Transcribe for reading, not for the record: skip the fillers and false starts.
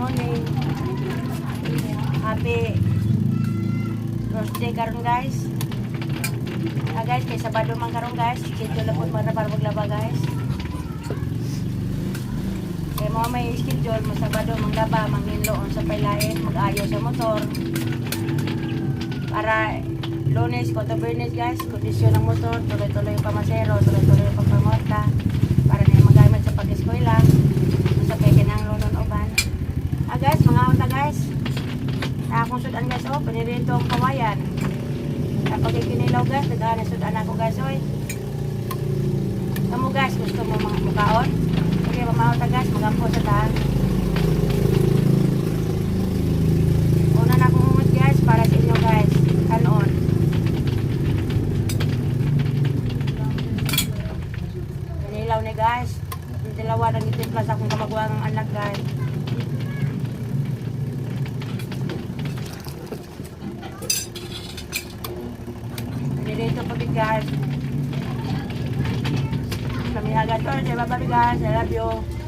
morning. Happy birthday karon guys. Guys, kay Sabado man karon guys. Schedule na po para maglaba guys. Kaya mo may schedule mo Sabado manglaba, manginloon sa pailain, mag-ayo sa motor. Para Lunes, Coto Bernes guys, kondisyon ng motor, tuloy-tuloy yung pamasero, tuloy-tuloy yung pagpamorta. Para na magamit sa pag-eskwela. Sa kaya kinanglonon uban. Guys, mga unta guys. Akong sudan guys, panirito ang kawayan. Kapag ikinilaw guys, naghahanap sudan ako guys, oy. Kamu guys, gusto mo mga mukaon? Okay, mamahota guys, magampo sa tahan. Una na akong humot guys, para sa inyo guys. Kanon. Kinilaw ni guys. Yung dalawa nang itimplas akong kamagwang ang anak guys. Dito pagit guys. Kami agad ko. Say bye bye guys. I love you.